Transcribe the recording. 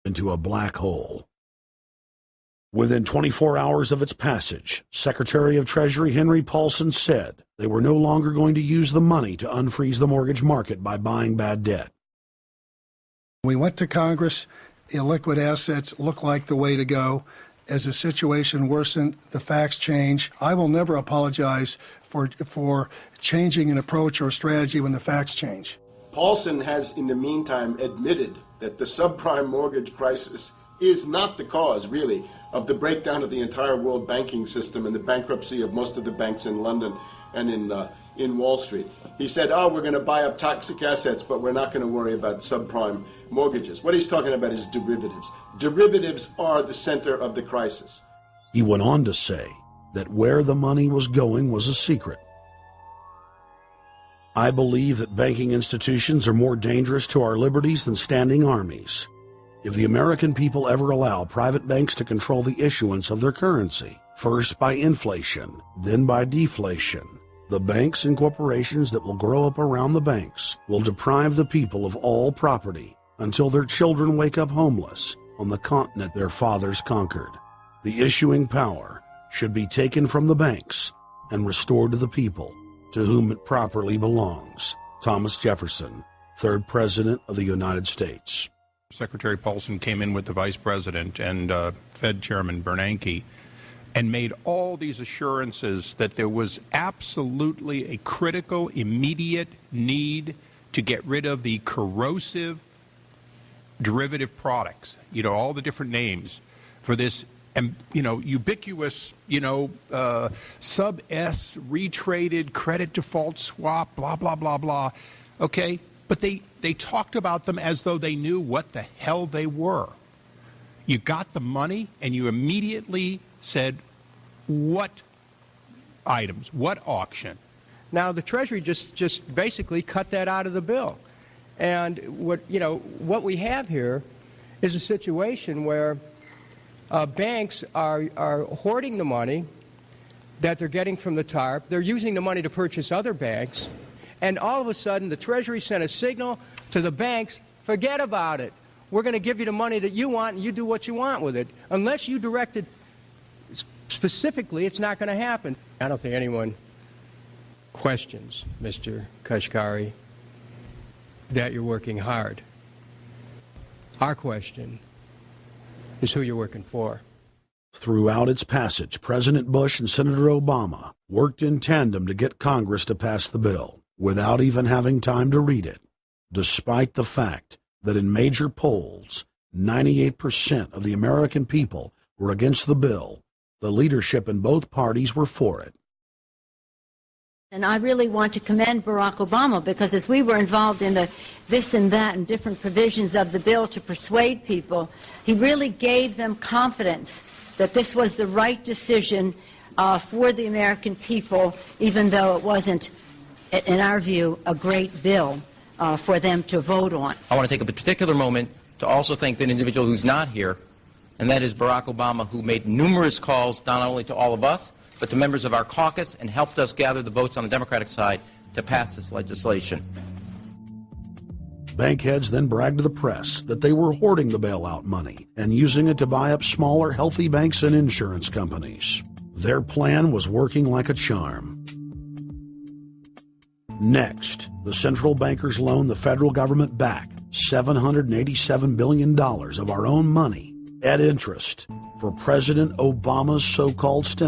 into a black hole. Within 24 hours of its passage, Secretary of Treasury Henry Paulson said they were no longer going to use the money to unfreeze the mortgage market by buying bad debt. We went to Congress. Illiquid assets look like the way to go. As the situation worsened, the facts change. I will never apologize for changing an approach or strategy when the facts change. Paulson has, in the meantime, admitted that the subprime mortgage crisis is not the cause, really, of the breakdown of the entire world banking system and the bankruptcy of most of the banks in London and in Wall Street. He said, we're going to buy up toxic assets, but we're not going to worry about subprime mortgages. What he's talking about is derivatives. Derivatives are the center of the crisis. He went on to say that where the money was going was a secret. I believe that banking institutions are more dangerous to our liberties than standing armies. If the American people ever allow private banks to control the issuance of their currency, first by inflation, then by deflation, the banks and corporations that will grow up around the banks will deprive the people of all property until their children wake up homeless on the continent their fathers conquered. The issuing power should be taken from the banks and restored to the people, to whom it properly belongs. Thomas Jefferson, 3rd President of the United States. Secretary Paulson came in with the Vice President and Fed Chairman Bernanke and made all these assurances that there was absolutely a critical, immediate need to get rid of the corrosive derivative products, all the different names for this, ubiquitous, sub-S retraded credit default swap, blah, blah, blah, blah. Okay? But they talked about them as though they knew what the hell they were. You got the money and you immediately said, what items, what auction? Now the Treasury just basically cut that out of the bill. And what we have here is a situation where banks are hoarding the money that they're getting from the TARP. They're using the money to purchase other banks. And all of a sudden, the Treasury sent a signal to the banks, forget about it. We're going to give you the money that you want, and you do what you want with it. Unless you direct it specifically, it's not going to happen. I don't think anyone questions, Mr. Kashkari, that you're working hard. Our question is who you're working for. Throughout its passage, President Bush and Senator Obama worked in tandem to get Congress to pass the bill, without even having time to read it, despite the fact that in major polls, 98% of the American people were against the bill. The leadership in both parties were for it. And I really want to commend Barack Obama, because as we were involved in the this and that and different provisions of the bill to persuade people, he really gave them confidence that this was the right decision for the American people, even though it wasn't, in our view, a great bill for them to vote on. I want to take a particular moment to also thank an individual who's not here, and that is Barack Obama, who made numerous calls not only to all of us, but to members of our caucus, and helped us gather the votes on the Democratic side to pass this legislation. Bankheads then bragged to the press that they were hoarding the bailout money and using it to buy up smaller, healthy banks and insurance companies. Their plan was working like a charm. Next, the central bankers loaned the federal government back $787 billion of our own money at interest for President Obama's so-called stimulus.